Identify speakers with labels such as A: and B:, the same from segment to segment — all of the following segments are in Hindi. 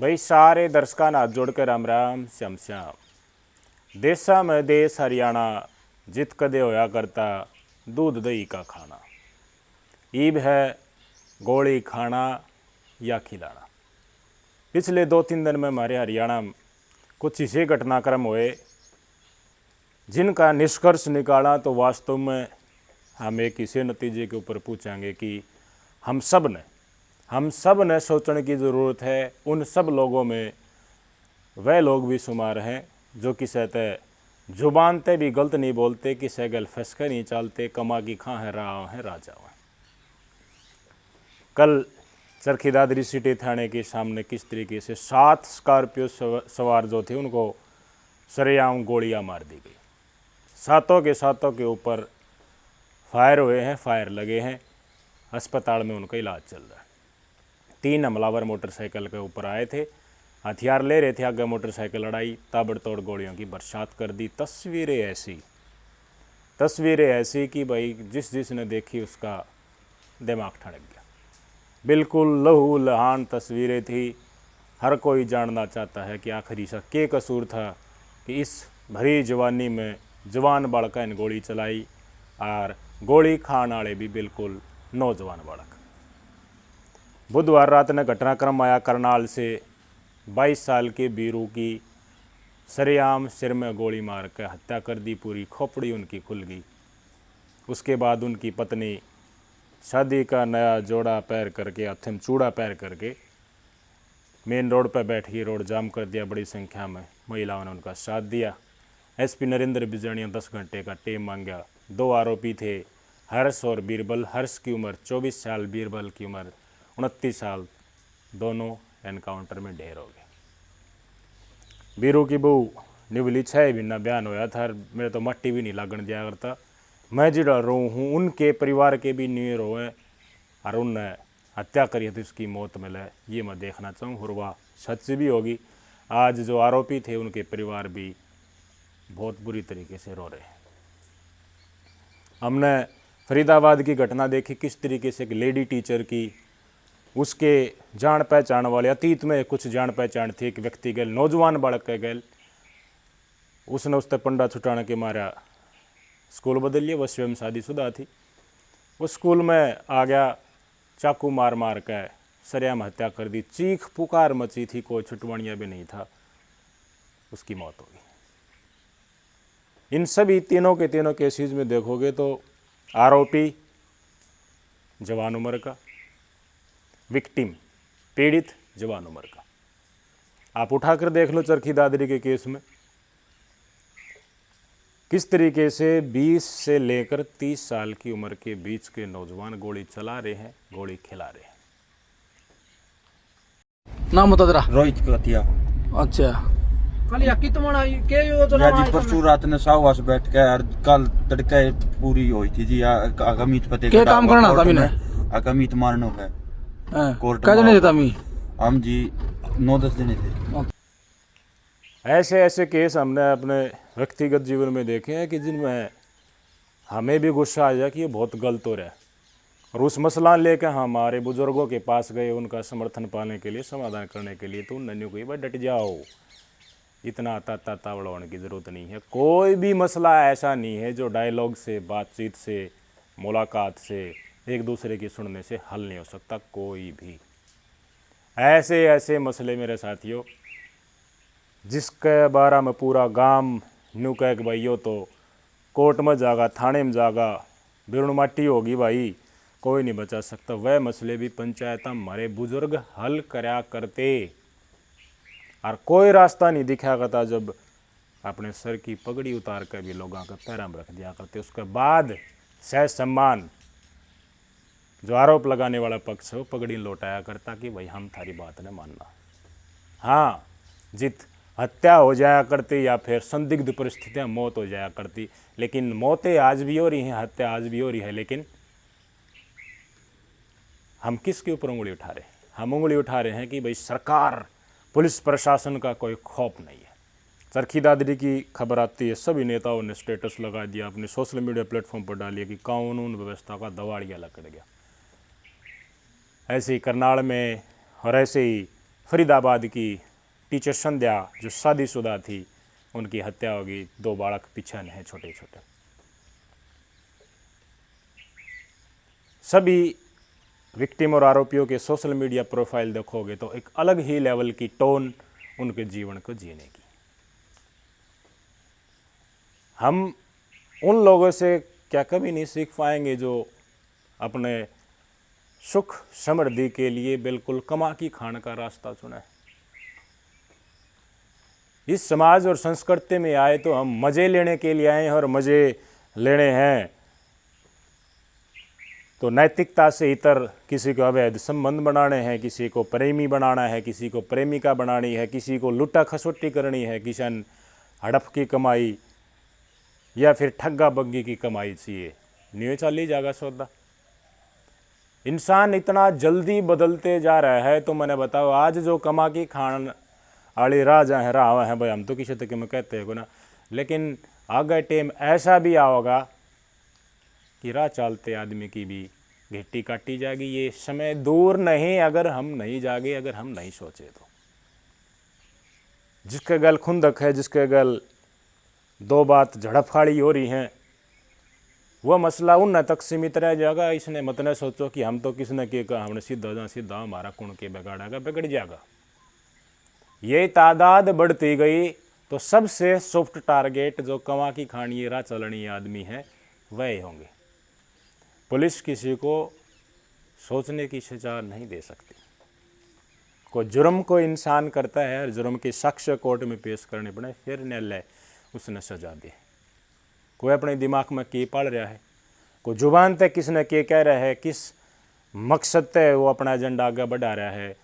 A: भाई सारे दर्शकों हाथ जोड़कर राम राम श्याम श्याम। देशा में देश हरियाणा जित कदे होया करता दूध दही का खाना। ईब है गोली खाना या खिलाना। पिछले 2-3 दिन में हमारे हरियाणा में कुछ ऐसे घटनाक्रम हुए जिनका निष्कर्ष निकाला तो वास्तव में हम एक इसे नतीजे के ऊपर पूछेंगे कि हम सब ने सोचने की ज़रूरत है। उन सब लोगों में वह लोग भी शुमार हैं जो किसी तय जुबान ते भी गलत नहीं बोलते, किसी गल फंसके नहीं चलते, कमा की खां है राव है राजा है। कल चरखी दादरी सिटी थाने के सामने किस तरीके से 7 स्कॉर्पियो सवार जो थे उनको सरेआम गोलियां मार दी गई। सातों के ऊपर फायर हुए हैं, फायर लगे हैं। अस्पताल में उनका इलाज चल रहा है। 3 हमलावर मोटरसाइकिल के ऊपर आए थे, हथियार ले रहे थे, आगे मोटरसाइकिल लड़ाई, ताबड़तोड़ गोलियों की बरसात कर दी। तस्वीरें ऐसी कि भाई जिसने देखी उसका दिमाग ठनक गया। बिल्कुल लहू लहान तस्वीरें थी। हर कोई जानना चाहता है कि आखिर इसका क्या कसूर था कि इस भरी जवानी में जवान बालका ने गोली चलाई और गोली खाने वाले भी बिल्कुल नौजवान बालक। बुधवार रात ने घटनाक्रम आया करनाल से 22 साल के बीरू की सरेआम सिर में गोली मार कर हत्या कर दी। पूरी खोपड़ी उनकी खुल गई। उसके बाद उनकी पत्नी शादी का नया जोड़ा पैर करके, हाथ में चूड़ा पैर करके मेन रोड पर बैठ के रोड जाम कर दिया। बड़ी संख्या में महिलाओं ने उनका साथ दिया। एसपी नरेंद्र बिजानिया 10 घंटे का टाइम मांगा। 2 आरोपी थे, हर्ष और बीरबल। हर्ष की उम्र 24 साल, बीरबल की उम्र 29 साल। दोनों एनकाउंटर में ढेर हो गए। बीरू की बहू निवली 6 महीना बयान होया था। मेरे तो मट्टी भी नहीं लगन दिया करता। मैं जो डर रहा हूँ उनके परिवार के भी नीर रोए और उनने हत्या करी थी, उसकी मौत मिले, ये मैं देखना चाहूँ। और वह सच भी होगी। आज जो आरोपी थे उनके परिवार भी बहुत बुरी तरीके से रो रहे हैं। हमने फरीदाबाद की घटना देखी, किस तरीके से एक लेडी टीचर की उसके जान पहचान वाले, अतीत में कुछ जान पहचान थी, एक व्यक्ति गैल, नौजवान बालक के गैल, उसने उससे पंडा छुटाने के मारा स्कूल बदल लिया। वह स्वयं शादीशुदा थी। वो स्कूल में आ गया, चाकू मार मार कर सरेआम हत्या कर दी। चीख पुकार मची थी, कोई छुटवानिया भी नहीं था। उसकी मौत हो गई। इन सभी तीनों केसेस में देखोगे तो आरोपी जवान उम्र का, विक्टिम पीड़ित जवान उम्र का। आप उठाकर देख लो चरखी दादरी के केस में किस तरीके से 20 से लेकर 30 साल की उम्र के बीच के नौजवान गोली चला रहे हैं, गोली खिला रहे हैं।
B: नाम बता जरा।
C: रोहित कतिया।
B: अच्छा,
D: कल या कितमण के योजना
C: जी परसों रात ने सावास बैठ के और कल तड़के पूरी हुई थी जी। अगमित पते
B: क्या काम करना था मैंने?
C: अगमित मारनो है कोर्ट
B: क्या जने देता मी
C: हम जी 9-10 दिन थे।
A: ऐसे केस हमने अपने व्यक्तिगत जीवन में देखे हैं कि जिनमें हमें भी गुस्सा आ जाए कि ये बहुत गलत हो रहा है, और उस मसला लेकर हमारे बुजुर्गों के पास गए उनका समर्थन पाने के लिए, समाधान करने के लिए, तो उन्होंने कही भाई डट जाओ, इतना तावड़ा होने की ज़रूरत नहीं है। कोई भी मसला ऐसा नहीं है जो डायलॉग से, बातचीत से, मुलाकात से, एक दूसरे की सुनने से हल नहीं हो सकता। कोई भी ऐसे मसले मेरे साथियों जिसके बारे में पूरा गांव न्यू कह के भाई तो कोर्ट में जागा, थाने में जागा, बिरुण माटी होगी भाई, कोई नहीं बचा सकता। वह मसले भी पंचायत हमारे बुजुर्ग हल कराया करते, और कोई रास्ता नहीं दिखा करता जब अपने सर की पगड़ी उतार कर भी लोगों के पैरों में रख दिया करते। उसके बाद सह सम्मान जो आरोप लगाने वाला पक्ष है वो पगड़ी लौटाया करता कि भाई हम थारी बात न मानना। हाँ, जित हत्या हो जाया करती या फिर संदिग्ध परिस्थितियाँ मौत हो जाया करती, लेकिन मौतें आज भी हो रही हैं, हत्या आज भी हो रही है। लेकिन हम किसके ऊपर उंगली उठा रहे हैं? हम उंगली उठा रहे हैं कि भाई सरकार, पुलिस प्रशासन का कोई खौफ नहीं है। चरखी दादरी की खबर आती है, सभी नेताओं ने स्टेटस लगा दिया, अपने सोशल मीडिया प्लेटफॉर्म पर डालिए कि कानून व्यवस्था का दवाड़िया लकड़ गया। ऐसे ही करनाल में और ऐसे ही फरीदाबाद की टीचर संध्या जो शादीशुदा थी, उनकी हत्या होगी। 2 बालक पीछे हैं छोटे छोटे। सभी विक्टिम और आरोपियों के सोशल मीडिया प्रोफाइल देखोगे तो एक अलग ही लेवल की टोन उनके जीवन को जीने की। हम उन लोगों से क्या कभी नहीं सीख पाएंगे जो अपने सुख समृद्धि के लिए बिल्कुल कमा की खान का रास्ता चुना है। इस समाज और संस्कृति में आए तो हम मज़े लेने के लिए आए हैं, और मज़े लेने हैं तो नैतिकता से इतर किसी को अवैध संबंध बनाने हैं, किसी को प्रेमी बनाना है, किसी को प्रेमिका बनानी है, किसी को लुटा खसोटी करनी है, किसान हड़प की कमाई या फिर ठग्गा बग्गी की कमाई चाहिए, नहीं चली जाएगा सौदा। इंसान इतना जल्दी बदलते जा रहा है, तो मैंने बताओ आज जो कमा की खान आली राजा है रहा है भाई, हम तो किसी तक में कहते हैं ना, लेकिन आगे टाइम ऐसा भी आओगा कि राह चलते आदमी की भी घिट्टी काटी जाएगी। ये समय दूर नहीं, अगर हम नहीं जागे, अगर हम नहीं सोचे तो। जिसके गल खुंदक है, जिसके गल 2 बात झड़पखाड़ी हो रही हैं, वह मसला उन तक सीमित रह जाएगा। इसने मत न सोचो कि हम तो किसने के कहा हमने सीधा जा सीधा हमारा कुण के बिगाड़ेगा, बिगड़ जाएगा। ये तादाद बढ़ती गई तो सबसे सॉफ्ट टारगेट जो कमा की खानी राह चलनी आदमी है वह होंगे। पुलिस किसी को सोचने की सजा नहीं दे सकती। कोई जुर्म को इंसान करता है और जुर्म के साक्ष्य कोर्ट में पेश करने पड़े, फिर न्यायालय उसने सजा दे। कोई अपने दिमाग में के पाल रहा है, कोई जुबान तक किसने के कह रहा है, किस मकसद तक वो अपना एजेंडा आगे बढ़ा रहा है,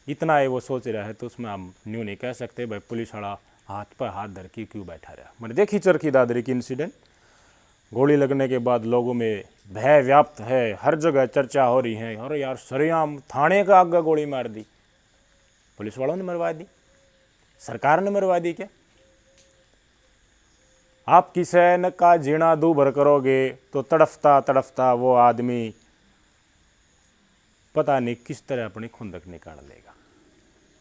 A: इतना है वो सोच रहा है, तो उसमें हम न्यू नहीं कह सकते भाई पुलिस वाला हाथ पर हाथ धर के क्यों बैठा रहा। मैंने देखी चरखी दादरी की इंसिडेंट, गोली लगने के बाद लोगों में भय व्याप्त है, हर जगह चर्चा हो रही है, और यार सरेआम थाने का आगे गोली मार दी, पुलिस वालों ने मरवा दी, सरकार ने मरवा दी क्या? आप किसी का जीना दूभर करोगे तो तड़फता तड़फता वो आदमी पता नहीं किस तरह अपनी खुंदक निकाल लेगा।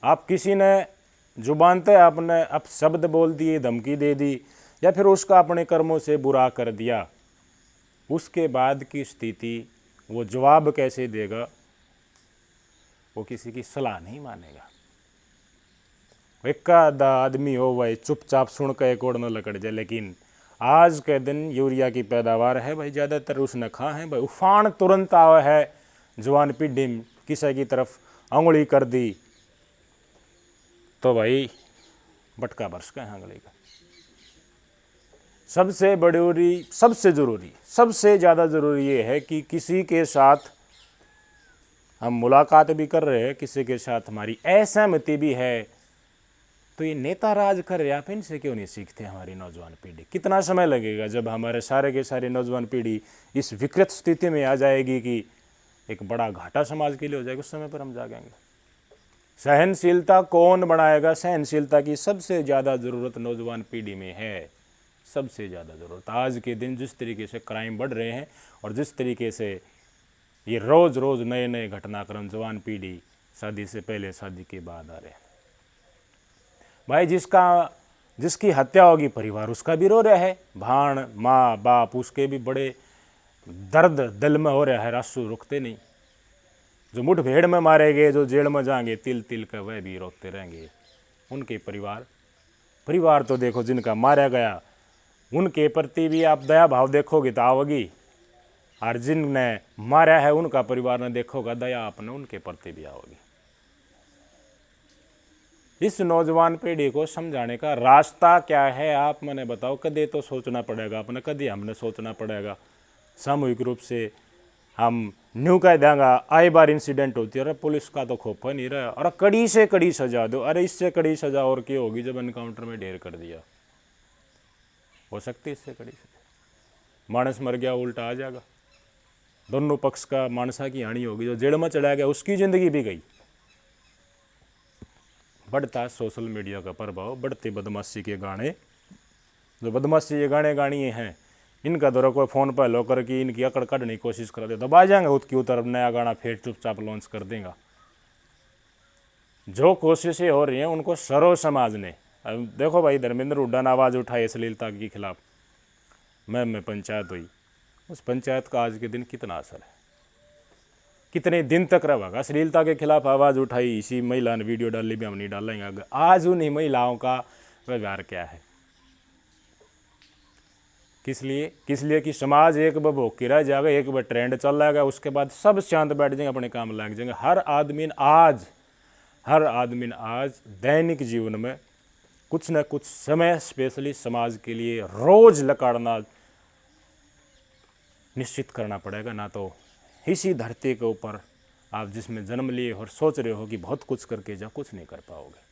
A: आप किसी ने जुबान पे आपने अब शब्द बोल दिए, धमकी दे दी, या फिर उसका अपने कर्मों से बुरा कर दिया, उसके बाद की स्थिति वो जवाब कैसे देगा, वो किसी की सलाह नहीं मानेगा। एक आधा आदमी हो वही चुपचाप सुन के एक और न लकड़ जाए। लेकिन आज के दिन यूरिया की पैदावार है भाई, ज़्यादातर उसने खा है भाई, उफान तुरंत आवा है, जवान पीढ़ी में किसी की तरफ अंगुली कर दी तो भाई बटका बरस का है अंगुली का। सबसे बड़ी, सबसे ज़रूरी, सबसे ज़्यादा ज़रूरी ये है कि किसी के साथ हम मुलाकात भी कर रहे हैं, किसी के साथ हमारी असहमति भी है, तो ये नेता राज कर रहे, आप इनसे क्यों नहीं सीखते हमारी नौजवान पीढ़ी? कितना समय लगेगा जब हमारे सारे के सारे नौजवान पीढ़ी इस विकृत स्थिति में आ जाएगी कि एक बड़ा घाटा समाज के लिए हो जाएगा, उस समय पर हम जागेंगे। सहनशीलता कौन बनाएगा? सहनशीलता की सबसे ज़्यादा ज़रूरत नौजवान पीढ़ी में है, सबसे ज़्यादा ज़रूरत। आज के दिन जिस तरीके से क्राइम बढ़ रहे हैं और जिस तरीके से ये रोज़ रोज़ नए नए घटनाक्रम जवान पीढ़ी शादी से पहले शादी के बाद आ रहे हैं भाई, जिसकी हत्या होगी परिवार उसका भी रो रहा है, भाण माँ बाप उसके भी बड़े दर्द दिल में हो रहा है, आंसू रुकते नहीं। जो मुठभेड़ में मारे गए, जो जेल में जाएंगे तिल तिल का, वह भी रोकते रहेंगे। उनके परिवार तो देखो, जिनका मारा गया उनके प्रति भी आप दया भाव देखोगे तो आओगी, और जिनने मारा है उनका परिवार ने देखोगा दया आपने उनके प्रति भी आओगी। इस नौजवान पीढ़ी को समझाने का रास्ता क्या है आप मैंने बताओ। कदे तो सोचना पड़ेगा अपने, कदे हमने सोचना पड़ेगा। सामूहिक रूप से हम न्यू कह देंगे, आए बार इंसिडेंट होती है, अरे पुलिस का तो खौफ नहीं रहा, अरे कड़ी से कड़ी सजा दो, अरे इससे कड़ी सजा और क्या होगी जब एनकाउंटर में ढेर कर दिया, हो सकती है इससे कड़ी सजा। मानस मर गया उल्टा आ जाएगा, दोनों पक्ष का मानसा की हानि होगी, जो जेल में चला गया उसकी ज़िंदगी भी गई। बढ़ता सोशल मीडिया का प्रभाव, बढ़ते बदमाशी के गाने, जो बदमाशी के गाने गानिए हैं इनका दौरा कोई फ़ोन पर लो करके इनकी अकड़ काटने की कोशिश कर दे, दबा जाएंगे उसकी तरफ नया गाना फिर चुपचाप लॉन्च कर देगा। जो कोशिशें हो रही हैं उनको सरो समाज ने, अब देखो भाई धर्मेंद्र हुड्डा ने आवाज़ उठाई अश्लीलता के खिलाफ, में पंचायत हुई, उस पंचायत का आज के दिन कितना असर है, कितने दिन तक रहेगा। अश्लीलता के खिलाफ आवाज़ उठाई, इसी महिला ने वीडियो डाली भी, हम नहीं डालेंगे, आज उन्हीं महिलाओं का व्यवहार क्या है। किस लिए कि समाज एक बार भोगी रह जाएगा, एक बार ट्रेंड चल जाएगा, उसके बाद सब शांत बैठ जाएंगे, अपने काम लग जाएंगे। हर आदमी आज दैनिक जीवन में कुछ न कुछ समय स्पेशली समाज के लिए रोज लकाड़ना निश्चित करना पड़ेगा, ना तो इसी धरती के ऊपर आप जिसमें जन्म लिए और सोच रहे हो कि बहुत कुछ करके जा, कुछ नहीं कर पाओगे।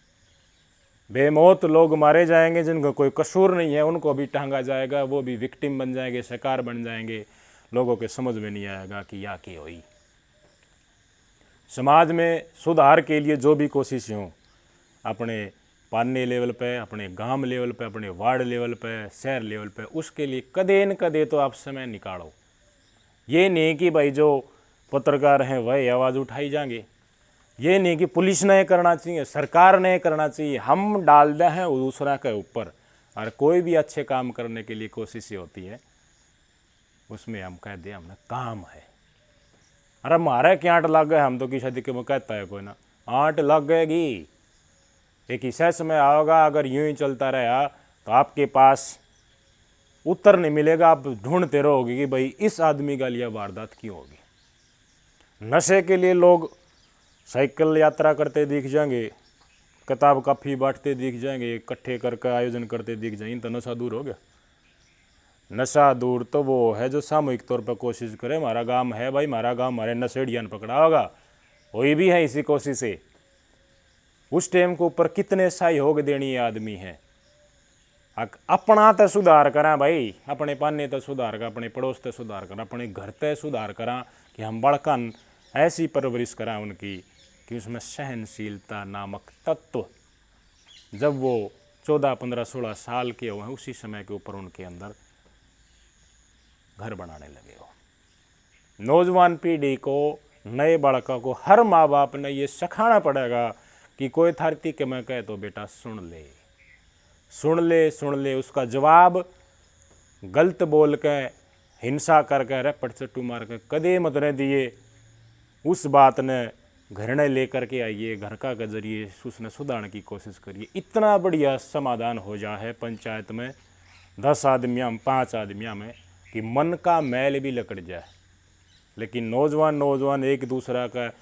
A: बेमौत लोग मारे जाएंगे जिनका कोई कसूर नहीं है, उनको भी टांगा जाएगा, वो भी विक्टिम बन जाएंगे, शिकार बन जाएंगे, लोगों के समझ में नहीं आएगा कि या क्या हुई। समाज में सुधार के लिए जो भी कोशिशें हों, अपने पाने लेवल पे, अपने गांव लेवल पे, अपने वार्ड लेवल पे, शहर लेवल पे, उसके लिए कदे न कदे तो आप समय निकालो। ये नहीं कि भाई जो पत्रकार हैं वही आवाज़ उठाई जाएंगे, ये नहीं कि पुलिस ने करना चाहिए, सरकार ने करना चाहिए, हम डाल दे हैं दूसरा के ऊपर। और कोई भी अच्छे काम करने के लिए कोशिशें होती है, उसमें हम कह दें हमने काम है, अरे हमारे क्या आंट लग गए, हम तो किसी दिक्कत में कहता है कोई ना, आंट लग गएगी। एक ऐसा समय आओगा अगर यूं ही चलता रहा तो आपके पास उत्तर नहीं मिलेगा, आप ढूंढते रहोगे कि भाई इस आदमी का लिए वारदात क्यों होगी। नशे के लिए लोग साइकिल यात्रा करते दिख जाएंगे, किताब काफ़ी बांटते दिख जाएंगे, इकट्ठे करके आयोजन करते दिख जाएंगे, तो नशा दूर हो गया। नशा दूर तो वो है जो सामूहिक तौर पर कोशिश करे, हमारा गांव है भाई, हमारा गांव हमारे नशेड़ियाँ ने पकड़ा होगा, वही भी है इसी कोशिश से। उस टाइम के ऊपर कितने सहयोग देनी आदमी है। अपना तो सुधार करा भाई, अपने पाने तो सुधार करा, अपने पड़ोस तो सुधार करा, अपने घर तो सुधार करा, कि हम बड़कन ऐसी परवरिश करा उनकी कि उसमें सहनशीलता नामक तत्व जब वो 14, 15, 16 साल के हो, उसी समय के ऊपर उनके अंदर घर बनाने लगे हो। नौजवान पीढ़ी को, नए बालकों को हर माँ बाप ने ये सिखाना पड़ेगा कि कोई थारती के मैं कहे तो बेटा सुन ले, उसका जवाब गलत बोल के, हिंसा करके, रपट चट्टू मार के कदे मत न दिए। उस बात ने घर ने लेकर के आइए, घर का के जरिए उसने सुधारने की कोशिश करिए। इतना बढ़िया समाधान हो जा है पंचायत में 10 आदमियों में, 5 आदमियों में, कि मन का मैल भी लकड़ जाए। लेकिन नौजवान एक दूसरा का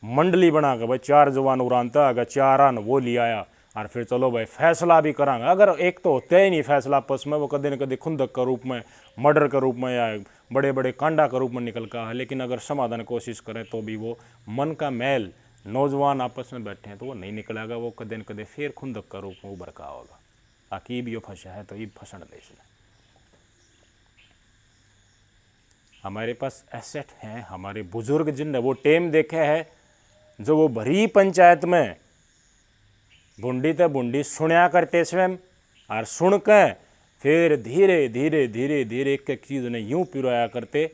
A: मंडली बना के भाई 4 जवान उड़ानता अगर 4 आन वो ले आया, और फिर चलो भाई फैसला भी करांगा। अगर एक तो होता ही नहीं फैसला आपस में, वो कदे न कदे खुंदक का रूप में, मर्डर का रूप में, या बड़े बड़े कांडा का रूप में निकल का है। लेकिन अगर समाधान कोशिश करें तो भी वो मन का मैल, नौजवान आपस में बैठे हैं तो वो नहीं निकलेगा, वो कदे न कदे फिर खुंदक का रूप में उभर का होगा। ताकि भी फंसा है तो ये फंसन देश में। हमारे पास एसेट हैं, हमारे बुजुर्ग जिन वो टेम देखे है, जो वो भरी पंचायत में बूंदी ते बूंदी सुनया करते स्वयं, और सुन के फिर धीरे धीरे एक एक चीज़ ने यूँ पिरोया करते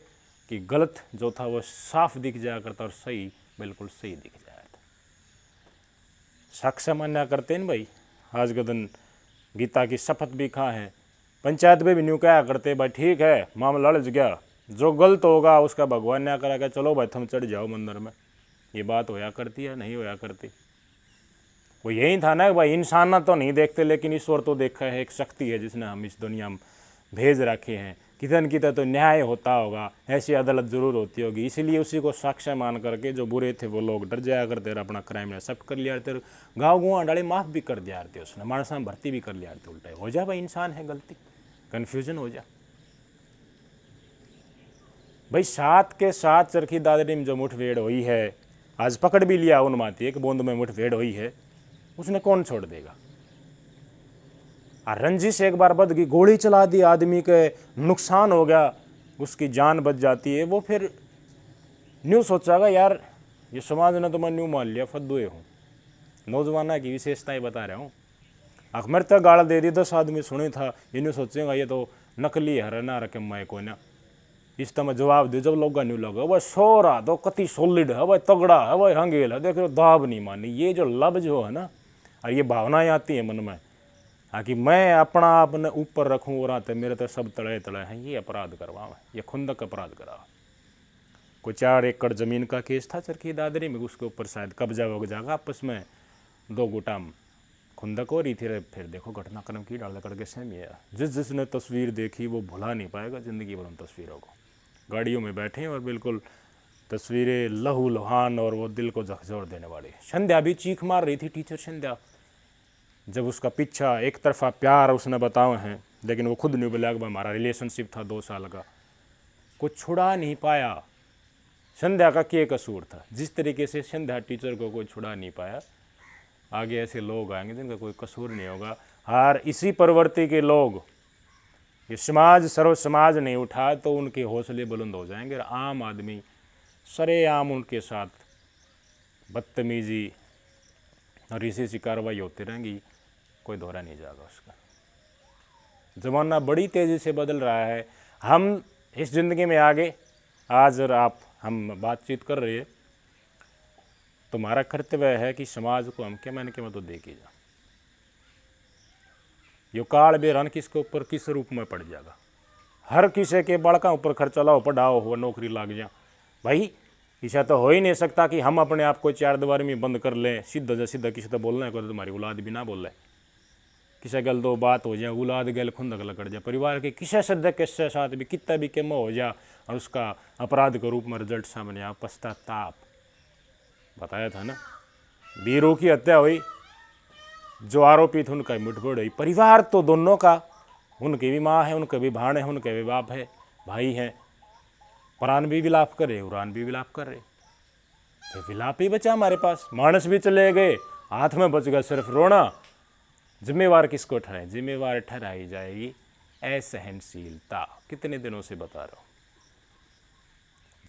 A: कि गलत जो था वो साफ दिख जाया करता और सही बिल्कुल सही दिख जाया था। साक्ष्य मान्या करते हैं भाई, आज के दिन गीता की शपथ भी खा है, पंचायत में भी न्यू क्या करते भाई ठीक है मामला लड़ गया, जो गलत होगा उसका भगवान न्याय करा, चलो भाई तुम चढ़ जाओ मंदिर में। ये बात होया करती है, नहीं होया करती। वो यही था ना भाई, इंसान तो नहीं देखते लेकिन ईश्वर तो देखा है, एक शक्ति है जिसने हम इस दुनिया में भेज रखे हैं। कितन कितन तो न्याय होता होगा, ऐसी अदालत जरूर होती होगी, इसीलिए उसी को साक्ष्य मान करके जो बुरे थे वो लोग डर जाया करते, अपना क्राइम एक्सेप्ट कर लिया करते, गाँव गुआ डाले माफ़ भी कर दिया करते, उसने मानसा में भर्ती भी कर लिया करते। उल्टा हो जा भाई, इंसान है, गलती कन्फ्यूजन हो जा भाई। 7 के 7 चरखी दादरी में जो मुठभेड़ हुई है, आज पकड़ भी लिया उन माती, एक बूंद में मुठभेड़ हुई है, उसने कौन छोड़ देगा। रंजिश एक बार बद गई, गोली चला दी, आदमी के नुकसान हो गया, उसकी जान बच जाती है, वो फिर न्यू सोचागा यार ये समाज ने तो मैं न्यू मान लिया, फद्दुए हूँ। नौजवाना की विशेषताएं बता रहा हूँ। अखमर तक गाड़ दे दी, 10 आदमी सुने था, ये न्यू सोचेगा ये तो नकली है ना, रकम मैं कोई ना, इस तरह जवाब दे जब लोग नहीं लगा वह सोरा तो कति सॉलिड है, वह तगड़ा है, वह हंगेल है, देखो दाब नहीं मानी। ये जो लफ्ज जो है ना, और ये भावनाएं आती है मन में, हाँ कि मैं अपना अपने ऊपर रखूँ और आते मेरे तो सब तड़े तड़े हैं, ये अपराध करवाओ, ये खुंदक अपराध करा। कोई 4 एकड़ ज़मीन का केस था चरखी दादरी में, उसके ऊपर शायद कब्जा हो जाएगा, आपस में 2 गुटाम खुंदक हो रही थी। फिर देखो घटनाक्रम की डाल करके सेम है। जिसने तस्वीर देखी वो भुला नहीं पाएगा ज़िंदगी भर उन तस्वीरों को। गाड़ियों में बैठे और बिल्कुल तस्वीरें लहू लुहान और वो दिल को झकझोर देने वाली। संध्या भी चीख मार रही थी, टीचर संध्या, जब उसका पीछा एक तरफा प्यार उसने बताए हैं, लेकिन वो खुद नहीं बोला कि हमारा रिलेशनशिप था 2 साल का, कुछ छुड़ा नहीं पाया। संध्या का क्या कसूर था? जिस तरीके से संध्या टीचर को कोई छुड़ा नहीं पाया, आगे ऐसे लोग आएंगे जिनका कोई कसूर नहीं होगा। और इसी प्रवृत्ति के लोग, ये समाज सर्व समाज नहीं उठा तो उनके हौसले बुलंद हो जाएंगे। और आम आदमी सरेआम उनके साथ बदतमीजी और इसी सी कार्रवाई होती रहेंगी, कोई दोहरा नहीं जाएगा उसका। ज़माना बड़ी तेज़ी से बदल रहा है। हम इस ज़िंदगी में आगे आज और आप हम बातचीत कर रहे हैं, तो हमारा कर्तव्य है कि समाज को हम क्या मैंने तो देखी जा। यो काल बेरान किसके ऊपर किस रूप में पड़ जाएगा। हर किसी के बड़का ऊपर खर्चा लाओ, पढ़ाओ हो, नौकरी लाग जा। भाई ऐसा तो हो ही नहीं सकता कि हम अपने आप को 4 दीवार में बंद कर लें, सीधा किसी तो बोलना है, तुम्हारी औलाद भी ना बोले, किसी गल 2 बात हो जाए, औलाद गल खुंदक लकड़ जाए, परिवार के किसी सदस्य के साथ भी कितना भी कम हो जाए और उसका अपराध के रूप में रिजल्ट सामने आ, पश्चाताप। बताया था ना, वीरों की हत्या हुई, जो आरोपी थे उनका मुठभेड़ हुई। परिवार तो दोनों का, उनकी भी माँ है, उनके भी भाण है, उनके भी बाप है, भाई हैं, प्राण भी विलाप कर रहे, उरान भी विलाप कर रहे, फिर विलाप ही बचा हमारे पास। मानस भी चले गए, हाथ में बच गया सिर्फ रोना। जिम्मेवार किसको ठहराए? जिम्मेवार ठहराई जाएगी असहनशीलता। कितने दिनों से बता रहा हूँ,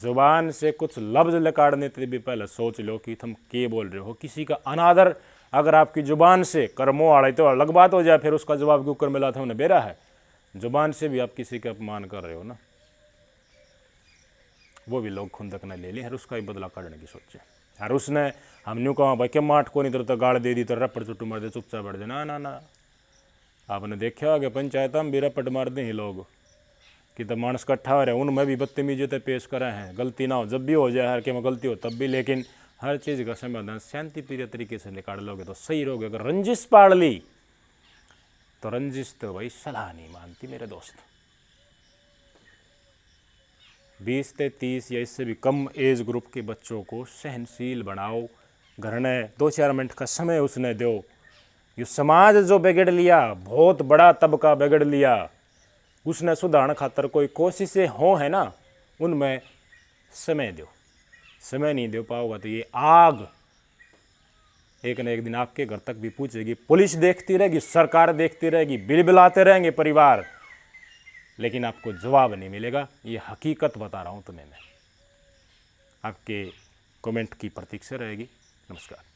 A: जुबान से कुछ लफ्ज निकालने से भी पहले सोच लो कि तुम क्या बोल रहे हो। किसी का अनादर अगर आपकी जुबान से कर्मों आड़े तो अलग बात हो जाए, फिर उसका जवाब क्यों कर मिला था उन्हें बेरा है। जुबान से भी आप किसी का अपमान कर रहे हो ना, वो भी लोग खुंदक न ले ली, हर उसका ही बदला काटने की सोचे। हर उसने हम न्यू कहा भाई क्या माठ को नहीं तो गाड़ दे दी तो रपट चुट्टू मार दे, चुपचाप बैठ जाए। ना, आपने देखा होगा पंचायत में भी रपट मार दे ही लोग कि तो मानस इकट्ठा हो रहे, उनमें भी बदतमीजी तो पेश करे हैं। गलती ना हो, जब भी हो जाए, हर के में गलती हो तब भी, लेकिन हर चीज़ का समाधान शांति प्रिय तरीके से निकाल लोगे तो सही रहोगे। अगर रंजिश पाड़ ली तो रंजिश तो भाई सलाह नहीं मानती मेरे दोस्त। 20 से 30 या इससे भी कम एज ग्रुप के बच्चों को सहनशील बनाओ। घर ने 2-4 मिनट का समय उसने दो। ये समाज जो बिगड़ लिया, बहुत बड़ा तबका बिगड़ लिया, उसने सुधारने खातर कोई कोशिशें हो है ना, उनमें समय दो। समय नहीं दे पाओगा तो ये आग एक न एक दिन आपके घर तक भी पूछेगी। पुलिस देखती रहेगी, सरकार देखती रहेगी, बिल बिलाते रहेंगे परिवार, लेकिन आपको जवाब नहीं मिलेगा। ये हकीकत बता रहा हूँ तुम्हें मैं। आपके कमेंट की प्रतीक्षा रहेगी। नमस्कार।